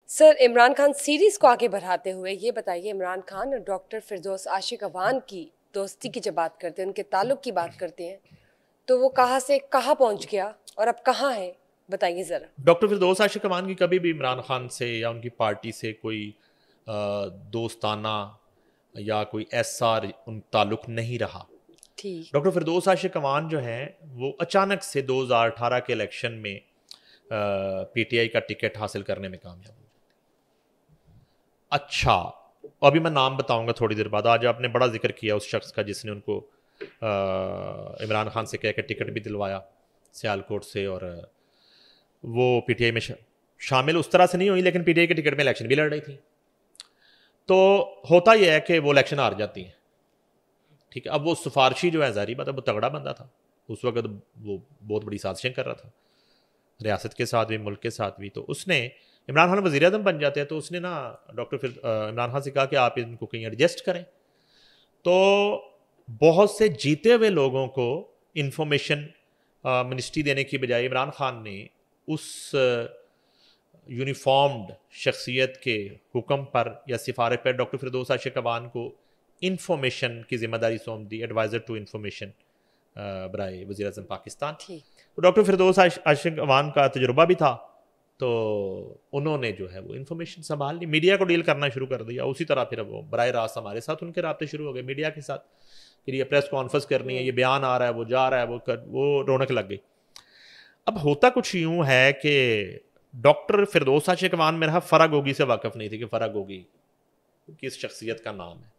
Sir, Imran Khan series को आगे बढ़ाते हुए ये बताइए, इमरान खान और डॉक्टर फिरदौस आशिक अवान की दोस्ती की जब बात करते हैं, उनके ताल्लुक की बात करते हैं, तो वो कहाँ से कहाँ पहुंच गया और अब कहाँ है, बताइए ज़रा। डॉक्टर फिरदौस आशिक अमान की कभी भी इमरान खान से या उनकी पार्टी से कोई दोस्ताना या कोई ऐसा उन ताल्लुक नहीं रहा। ठीक। डॉक्टर फिरदौस आशिक अमान जो हैं वो अचानक से 2018 के इलेक्शन में पीटीआई का टिकट हासिल करने में कामयाब हुए। अच्छा, अभी मैं नाम बताऊंगा थोड़ी देर बाद। आज आपने बड़ा जिक्र किया उस शख्स का जिसने उनको इमरान खान से कह के टिकट भी दिलवाया सियालकोट से, और वो पीटीआई में शामिल उस तरह से नहीं हुई, लेकिन पीटीआई के टिकट में इलेक्शन भी लड़ रही थी। तो होता यह है कि वो इलेक्शन हार जाती हैं, ठीक है। अब वो सिफारशी जो है, जारी बात है, वो तगड़ा बंदा था उस वक्त, वो बहुत बड़ी साजिशें कर रहा था रियासत के साथ भी, मुल्क के साथ भी। तो उसने, इमरान खान वज़ीर आज़म बन जाते हैं तो उसने ना डॉक्टर फिर इमरान खान से कहा कि आप इनको कहीं एडजस्ट करें। तो बहुत से जीते हुए लोगों को इंफॉर्मेशन मिनिस्ट्री देने की बजाय इमरान खान ने उस यूनिफॉर्म्ड शख्सियत के हुक्म पर या सिफारिश पर डॉक्टर फिरदौस आशिक अवान को इंफॉर्मेशन की जिम्मेदारी सौंप दी, एडवाइज़र टू इंफॉर्मेशन बराए वज़ीर आज़म पाकिस्तान। ठीक। तो डॉक्टर फिरदौस आशिक अवान का तजुर्बा भी था, तो उन्होंने जो है वो इन्फॉर्मेशन संभाल ली, मीडिया को डील करना शुरू कर दिया। उसी तरह फिर वो बराह रास्त हमारे साथ उनके रास्ते शुरू हो गए मीडिया के साथ, फिर ये प्रेस कॉन्फ्रेंस करनी है, ये बयान आ रहा है, वो जा रहा है, वो रौनक लग गई। अब होता कुछ यूं है कि डॉक्टर फिरदौस आशिक अवान मेरा फरा गोगी से वाकिफ़ नहीं थी कि फरा गोगी किस शख्सियत का नाम है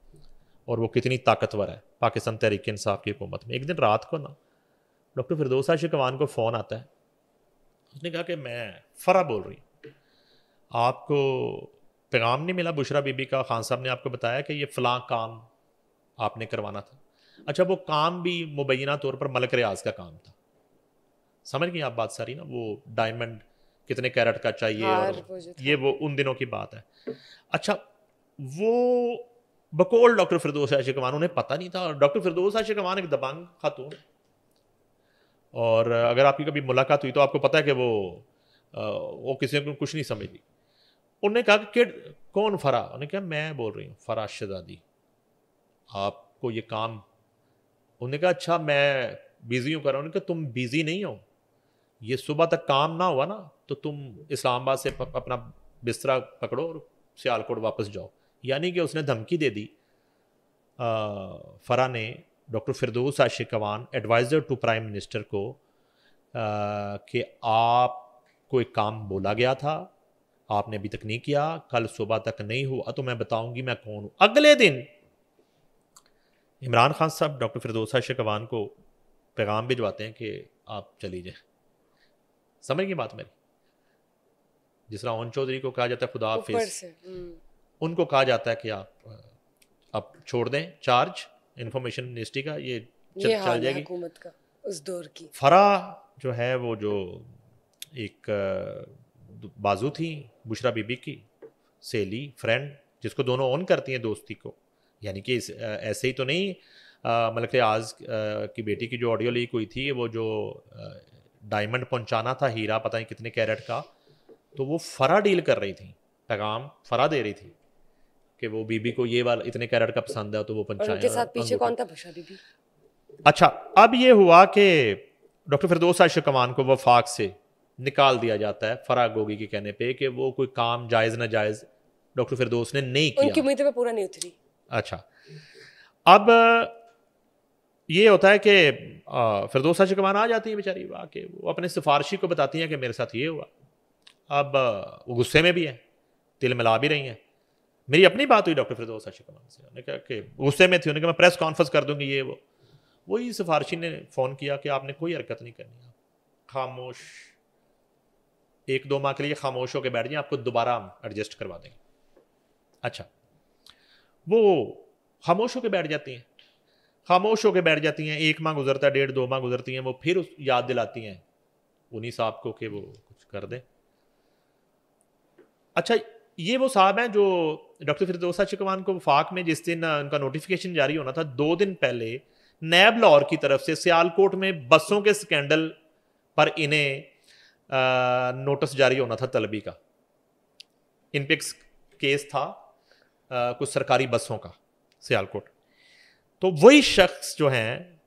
और वो कितनी ताकतवर है पाकिस्तान तहरीक इंसाफ की हुकूमत में। एक दिन रात को ना डॉक्टर फिरदौस आशिक अवान को फ़ोन आता है, उसने कहा कि मैं फ़रा बोल रही हूँ, आपको पैगाम नहीं मिला बुशरा बीबी का, खान साहब ने आपको बताया कि ये फ़लाँ काम आपने करवाना था। अच्छा, वो काम भी मुबैना तौर पर मलक रियाज का काम था। समझ गई आप बात सारी ना, वो डायमंड कितने कैरेट का चाहिए, और हार वो जो ये था। वो उन दिनों की बात है। अच्छा, वो बकौल डॉक्टर फिरदौस आशिक अवान, उन्हें पता नहीं था। डॉक्टर फिरदौस आशिक अवान एक दबंग खातून, और अगर आपकी कभी मुलाकात हुई तो आपको पता है कि वो किसी को कुछ नहीं समझती। उन्होंने कहा कि कौन फरा? उन्होंने कहा मैं बोल रही हूँ फरा शहजादी, आपको ये काम। उन्होंने कहा अच्छा मैं बिजी हूँ कर रहा हूँ। उन्होंने कहा तुम बिजी नहीं हो, ये सुबह तक काम ना हुआ ना तो तुम इस्लामाबाद से अपना बिस्तरा पकड़ो और सियालकोट वापस जाओ। यानी कि उसने धमकी दे दी फरा ने doctor Firdous Ashiq Awan, adviser to prime minister को, कि आपको एक काम बोला गया था, आपने अभी तक नहीं किया, कल सुबह तक नहीं हुआ तो मैं बताऊंगी मैं कौन हूं। अगले दिन इमरान खान साहब डॉक्टर फिरदौस आशिक अवान को पैगाम भिजवाते हैं कि आप चली जाए। समझ गई बात मेरी? जिस तरह ओन चौधरी को कहा जाता है खुदा ऊपर हाफिज, से। उनको कहा जाता है कि आप छोड़ दें चार्ज इंफॉर्मेशन मिनिस्ट्री का, ये ये चल हाल है जाएगी। हुकूमत का उस दौर की। फरा जो है वो जो एक बाजू थी बुशरा बीबी की सहेली, फ्रेंड, जिसको दोनों ऑन करती हैं दोस्ती को, यानी कि ऐसे ही तो नहीं। मलक रियाज की बेटी की जो ऑडियो लीक हुई थी, वो जो डायमंड पहुंचाना था, हीरा पता नहीं कितने कैरेट का, तो वो फरा डील कर रही थी, पैगाम फरा दे रही थी कि वो बीबी को ये वाला इतने कैरेट का पसंद है तो वो और पंचाएं उनके साथ पीछे अंगूठा। कौन था? बुशरा बीबी। अच्छा, अब ये हुआ कि डॉक्टर फिरदौस आशिक अवान को वफाक से निकाल दिया जाता है फरा गोगी के कहने पे कि वो कोई काम जायज़ नाजायज़ डॉक्टर फिरदौस ने नहीं उनकी किया। उम्मीदें पे पूरा नहीं उतरी। अच्छा, अब ये होता है कि फिरदौस आशिक अवान आ जाती है बेचारी, आके वो अपने सिफारशी को बताती हैं कि मेरे साथ ये हुआ। अब वो गुस्से में भी है, तिल मिला भी रही हैं। मेरी अपनी बात हुई डॉक्टर फिरदौस आशिक अवान से, उन्होंने कहा कि गुस्से में थी, उन्होंने कहा मैं प्रेस कॉन्फ्रेंस कर दूंगी ये वो। वही सिफारशी ने फ़ोन किया कि आपने कोई हरकत नहीं करनी, खामोश, 1-2 माह के लिए खामोश होकर बैठ जाए, आपको दोबारा हम एडजस्ट करवा देंगे। अच्छा, वो खामोश होकर बैठ जाती हैं, खामोश होकर बैठ जाती हैं। 1 माह गुजरता है, 1.5-2 माह गुजरती हैं, वो फिर याद दिलाती हैं उन्हीं साहब को कि वो कुछ कर दें। अच्छा, ये वो साहब हैं जो डॉक्टर फिरदौस आशिक अवान को वफाक में जिस दिन उनका नोटिफिकेशन जारी होना था, 2 दिन पहले नैब लाहौर की तरफ से सियालकोट में बसों के स्कैंडल पर इन्हें नोटिस जारी होना था तलबी का। इनपिक्स केस था कुछ सरकारी बसों का सियालकोट। तो वही शख्स जो हैं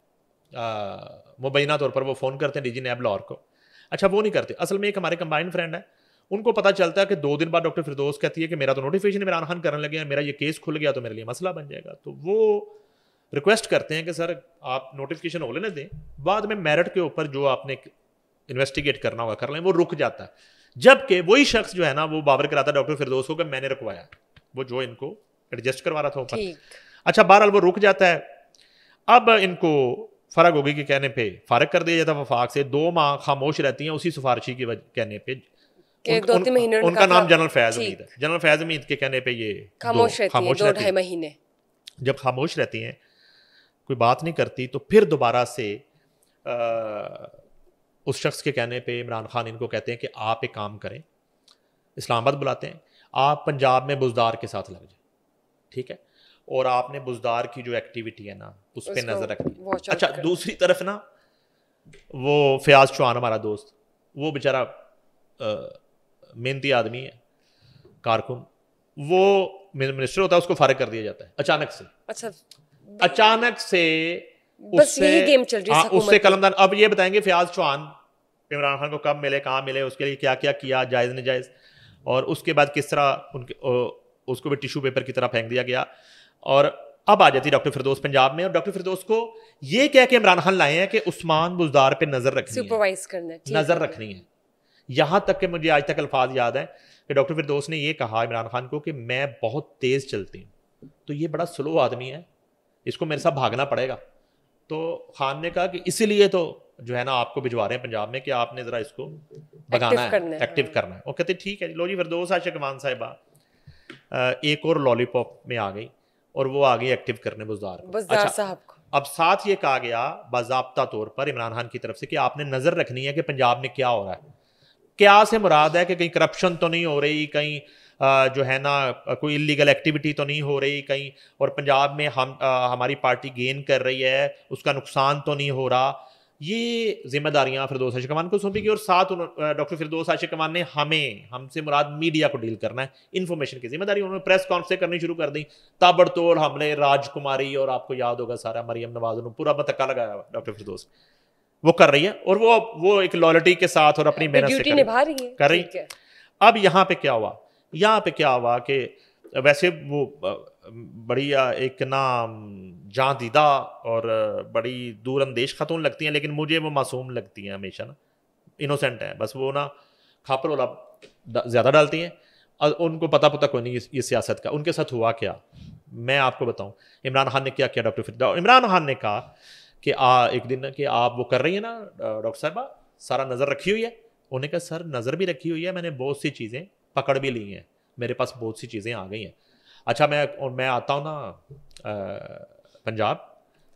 मुबैना तौर पर वो फ़ोन करते हैं डीजी नैब लाहौर को। अच्छा, वो नहीं करते, असल में एक हमारे कंबाइंड फ्रेंड है, उनको पता चलता है कि 2 दिन बाद डॉक्टर फिरदौस कहती है कि मेरा तो नोटिफिकेशन इमरान खान करने लगे हैं, मेरा ये केस खुल गया तो मेरे लिए मसला बन जाएगा। तो वो रिक्वेस्ट करते हैं कि सर आप नोटिफिकेशन हो लेने दें, बाद में मेरिट के ऊपर जो आपने इन्वेस्टिगेट करना होगा कर लें। वो रुक जाता है, जबकि वही शख्स जो है ना वो बावर कराता है डॉक्टर फिरदौस को कि मैंने रुकवाया, वो जो इनको एडजस्ट करवा रहा था ऊपर। अच्छा, बहरहाल वो रुक जाता है। अब इनको फर्क होगी कि कहने पे फारिग कर दिया जाता वफाक से, 2 माह खामोश रहती हैं उसी सिफारिशी की कहने पे। उनका नाम जनरल फैज हमीद है। जनरल फैज हमीद के कहने पे ये खामोश रहती है। महीने जब खामोश रहती हैं, कोई बात नहीं करती, तो फिर दोबारा से उस शख्स के कहने पे इमरान खान इनको कहते हैं कि आप एक काम करें, इस्लामाबाद बुलाते हैं, आप पंजाब में बुजदार के साथ लग जाए, ठीक है, और आपने बुजदार की जो एक्टिविटी है ना उस पर नजर रखनी। अच्छा, दूसरी तरफ ना वो फयाज चौहान हमारा दोस्त, वो बेचारा मेहनती आदमी है, कारकुन, वो मिनिस्टर होता है, उसको फारिग कर दिया जाता है अचानक से। अच्छा, अचानक से बस यही गेम चल रही है उससे कलमदान। अब ये बताएंगे फयाज चौहान इमरान खान को कब मिले, कहाँ मिले, उसके लिए क्या क्या किया, जायज़ नजायज़, और उसके बाद किस तरह उनके उसको भी टिश्यू पेपर की तरह फेंक दिया गया। और अब आ जाती डॉक्टर फिरदौस पंजाब में, और डॉक्टर फिरदौस को ये कह के इमरान खान लाए हैं कि उस्मान बुजदार पे नजर रखनी है, सुपरवाइज करना है, नजर रखनी है। यहाँ तक कि मुझे आज तक अल्फाज याद है कि डॉक्टर फिरदौस ने ये कहा इमरान खान को कि मैं बहुत तेज चलती हूँ, तो ये बड़ा स्लो आदमी है, इसको मेरे साथ भागना पड़ेगा। तो खान ने कहा कि इसीलिए तो जो है ना आपको भिजवा रहे हैं पंजाब में कि आपने जरा इसको भगाना है, एक्टिव करना है। वो कहते ठीक है, लो जी, फिरदौस आशिक अवान साहिबा एक और लॉलीपॉप में आ गई और वो आ गई एक्टिव करने बुजदार साहब को। अब साथ ये कहा गया बाज़ाब्ता तौर पर इमरान खान की तरफ से कि आपने नजर रखनी है कि पंजाब में क्या हो रहा है। क्या से मुराद है कि कहीं करप्शन तो नहीं हो रही, कहीं जो है ना कोई इलीगल एक्टिविटी तो नहीं हो रही कहीं, और पंजाब में हमारी पार्टी गेन कर रही है, उसका नुकसान तो नहीं हो रहा। ये जिम्मेदारियां फिरदौस आशिक अवान को सौंपी गई, और साथ डॉक्टर फिरदौस आशिक अवान ने हमसे मुराद मीडिया को डील करना है, इन्फॉर्मेशन की जिम्मेदारी उन्होंने प्रेस कॉन्फ्रेंस करनी शुरू कर दी। ताबड़तोड़ हमले, राजकुमारी, और आपको याद होगा सारा मरियम नवाज ने पूरा मतक्का लगाया डॉक्टर फिरदौस, वो कर रही है, और वो एक लॉयल्टी के साथ और अपनी मेहनत से कर रही है। अब यहाँ पे क्या हुआ कि वैसे वो बड़ी एक ना जान दीदा और बड़ी दूर अंदेश खातून लगती हैं, लेकिन मुझे वो मासूम लगती हैं हमेशा ना, इनोसेंट है, बस वो ना खापर वाला ज़्यादा डालती हैं, और उनको पता कोई नहीं ये सियासत का। उनके साथ हुआ क्या मैं आपको बताऊं। इमरान खान ने क्या किया, डॉक्टर फिरदौस, इमरान खान ने कहा कि एक दिन कि आप वो कर रही है ना डॉक्टर साहबा, सारा नज़र रखी हुई है। उन्होंने कहा सर नज़र भी रखी हुई है, मैंने बहुत सी चीज़ें पकड़ भी ली हैं, मेरे पास बहुत सी चीज़ें आ गई हैं। अच्छा, मैं आता हूँ ना पंजाब,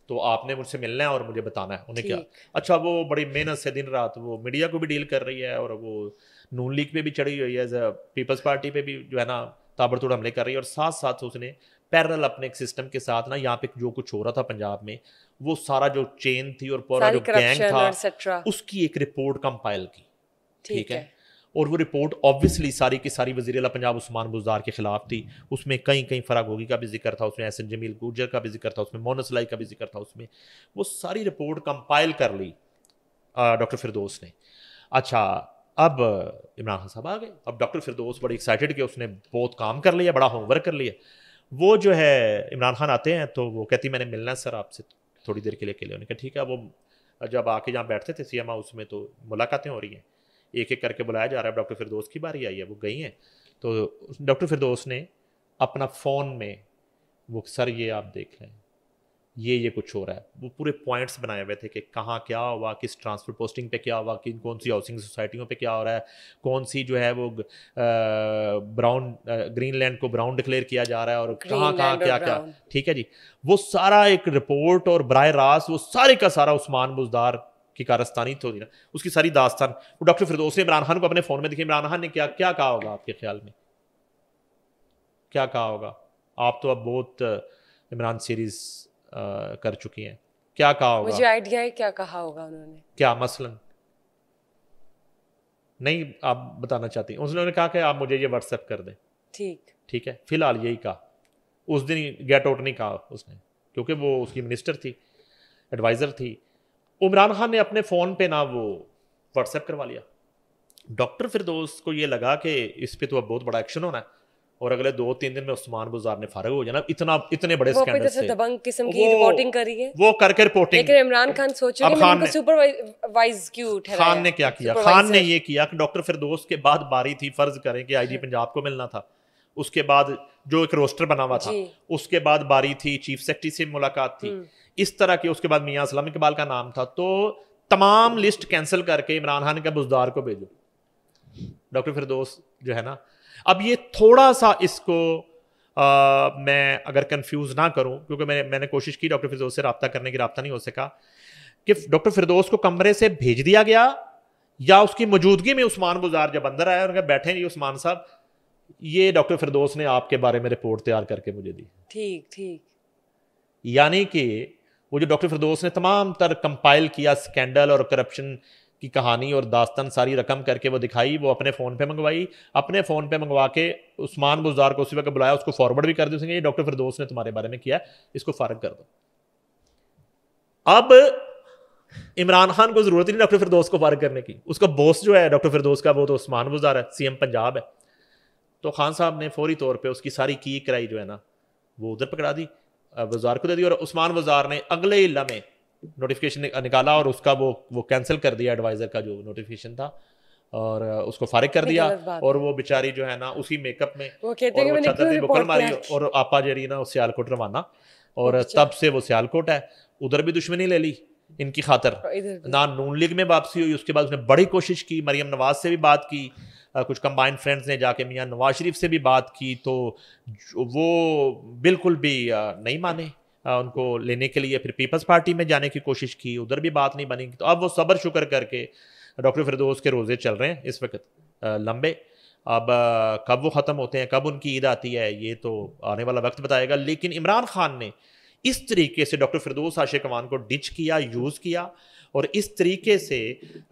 तो आपने मुझसे मिलना है और मुझे बताना है। उन्हें क्या, अच्छा, वो बड़ी मेहनत से दिन रात वो मीडिया को भी डील कर रही है, और वो नून लीग पे भी चढ़ी हुई है, पीपल्स पार्टी पे भी जो है ना ताबड़तोड़ हमले कर रही है, और साथ साथ उसने पैरेलल अपने एक सिस्टम के साथ ना यहाँ पे जो कुछ हो रहा था पंजाब में, वो सारा जो चेन थी और पूरा जो गैंग था, उसकी एक रिपोर्ट कंपाइल की, ठीक है। और वो रिपोर्ट ऑब्वियसली सारी की सारी वज़ीर आला पंजाब उस्मान बुजदार के खिलाफ थी। उसमें कहीं फराग होगी का भी जिक्र था, उसमें एहसन जमील गुर्जर का भी जिक्र था, उसमें मोहन सलाई का भी जिक्र था, उसमें वो सारी रिपोर्ट कंपाइल कर ली डॉक्टर फिरदौस ने। अच्छा, अब इमरान खान साहब आ गए। अब डॉक्टर फिरदौस बड़ी एक्साइटेड कि उसने बहुत काम कर लिया, बड़ा होमवर्क कर लिया। वो जो है इमरान खान आते हैं तो वो कहती मैंने मिलना है सर आपसे थोड़ी देर के लिए उन्होंने कहा ठीक है। वो जब आके जहाँ बैठते थे सीएमआ, उसमें तो मुलाकातें हो रही हैं, एक एक करके बुलाया जा रहा है। डॉक्टर फिरदौस की बारी आई है, वो गई हैं, तो डॉक्टर फिरदौस ने अपना फ़ोन में वो सर ये आप देख लें, ये कुछ हो रहा है, वो पूरे पॉइंट्स बनाए हुए थे कि कहाँ क्या हुआ, किस ट्रांसफर पोस्टिंग पे क्या हुआ, किन कौन सी हाउसिंग सोसाइटियों पे क्या हो रहा है, कौन सी जो है वो ग्रीनलैंड को ब्राउन डिक्लेयर किया जा रहा है, और कहाँ क्या, ठीक है जी। वो सारा एक रिपोर्ट और बराह रास्त वो सारे का सारा उस्मान बुजदार की कारस्तानी तो थी ना, उसकी सारी दास्तान वो डॉक्टर फिरदौस ने इमरान खान को अपने फ़ोन में दिखी। इमरान खान ने क्या कहा होगा आपके ख्याल में, क्या कहा होगा? आप तो अब बहुत इमरान सीरीज़ कर चुकी हैं, क्या कहा होगा? मुझे आइडिया है क्या कहा होगा उन्होंने। क्या मसलन नहीं आप बताना चाहती? उन्होंने कहा कि आप मुझे ये व्हाट्सएप कर दें। ठीक है, फिलहाल यही कहा। उस दिन गेट आउट नहीं कहा उसने, क्योंकि वो उसकी मिनिस्टर थी, एडवाइज़र थी। इमरान खान ने अपने फ़ोन पे ना वो व्हाट्सएप करवा लिया। डॉक्टर फिरदौस को ये लगा कि इस पे तो अब बहुत बड़ा एक्शन होना है और अगले 2-3 दिन में उस्मान बुज़ार ने फारग हो जाना, इतने बड़े स्कैंडल से दबंग किस्म की रिपोर्टिंग कर रही है वो करके रिपोर्टिंग। लेकिन इमरान खान सोच रहे हैं कि सुपरवाइज क्यों ठहराया। खान ने क्या किया? खान ने ये किया कि डॉक्टर फिरदौस के बाद बारी थी, फर्ज करें कि आईजी पंजाब को मिलना था, उसके बाद जो एक रोस्टर बना हुआ था, उसके बाद बारी थी चीफ सेक्रेटरी से मुलाकात थी, इस तरह की, उसके बाद मियां असलम इकबाल का नाम था। तो तमाम लिस्ट कैंसिल करके इमरान खान के बुज़दार को भेजो, डॉक्टर फिरदौस जो है ना। अब ये थोड़ा सा इसको मैं अगर कंफ्यूज ना करूं, क्योंकि मैंने कोशिश की डॉक्टर फिरदौस से रब्ता करने की, रब्ता नहीं हो सका, कि डॉक्टर फिरदौस को कमरे से भेज दिया गया या उसकी मौजूदगी में उस्मान बुज़ार जब अंदर आया और बैठे नहीं उस्मान साहब, ये डॉक्टर फिरदौस ने आपके बारे में रिपोर्ट तैयार करके मुझे दी। ठीक। यानी कि वो जो डॉक्टर फिरदौस ने तमाम तर कंपाइल किया स्कैंडल और करप्शन की कहानी और दास्तान सारी रकम करके वो दिखाई, वो अपने फ़ोन पे मंगवाई, अपने फ़ोन पे मंगवा के उस्मान बुज़दार को उसी वक्त बुलाया, उसको फॉरवर्ड भी कर दी, ये डॉक्टर फिरदौस ने तुम्हारे बारे में किया, इसको फारग कर दो। अब इमरान खान को ज़रूरत ही नहीं डॉक्टर फिरदौस को फारग करने की, उसका बॉस जो है डॉक्टर फिरदौस का वो तो उस्मान बुज़दार है, सीएम पंजाब है। तो खान साहब ने फौरी तौर पर उसकी सारी की कराई जो है ना वो उधर पकड़ा दी, वज़ार को दे दी, और उस्मान वज़ार ने अगले ही लम्हे नोटिफिकेशन निकाला और उसका वो कैंसिल कर दिया, एडवाइज़र का जो नोटिफिकेशन था, और उसको फारिग कर दिया। और वो बेचारी जो है ना उसी मेकअप में वो कहते हैं कि चादर बुकल मारी और आपा जेरी ना सियालकोट रवाना, और तब से वो सियालकोट है, उधर भी दुश्मनी ले ली इनकी खातर, ना नून लीग में वापसी हुई। उसके बाद उसने बड़ी कोशिश की, मरियम नवाज से भी बात की, कुछ कंबाइंड फ्रेंड्स ने जाके मियां नवाज शरीफ से भी बात की, तो वो बिल्कुल भी नहीं माने उनको लेने के लिए। फिर पीपल्स पार्टी में जाने की कोशिश की, उधर भी बात नहीं बनी। तो अब वो सब्र शुक्र करके डॉक्टर फिरदौस के रोज़े चल रहे हैं इस वक्त लंबे। अब कब वो ख़त्म होते हैं, कब उनकी ईद आती है, ये तो आने वाला वक्त बताएगा। लेकिन इमरान खान ने इस तरीके से डॉक्टर फिरदौस आशिक अवान को डिच किया, यूज़ किया, और इस तरीके से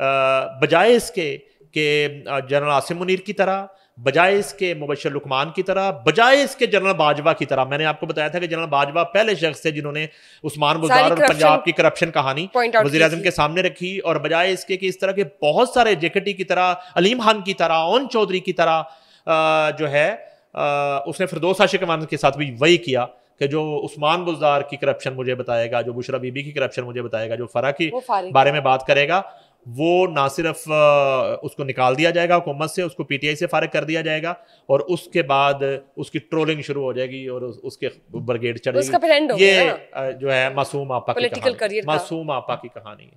बजाय इसके कि जनरल आसिम मुनीर की तरह, बजाय इसके मुबशर लुकमान की तरह, बजाय इसके जनरल बाजवा की तरह, मैंने आपको बताया था कि जनरल बाजवा पहले शख्स थे जिन्होंने उस्मान बुज़दार और पंजाब की करप्शन कहानी वज़ीर-ए-आज़म के सामने रखी, और बजाय इसके कि इस तरह के बहुत सारे जेकेटी की तरह, अलीम खान की तरह, ओन चौधरी की तरह जो है उसने फिरदौस आशिक अवान के साथ भी वही किया कि जो उस्मान बुज़दार की करप्शन मुझे बताएगा, जो बुशरा बीबी की करप्शन मुझे बताएगा, जो फरा की बारे में बात करेगा, वो ना सिर्फ उसको निकाल दिया जाएगा हुकूमत से, उसको पीटीआई से फारिग कर दिया जाएगा, और उसके बाद उसकी ट्रोलिंग शुरू हो जाएगी और उसके ब्रिगेड चढ़ेगी। ये जो है मासूम आपा की कहानी है।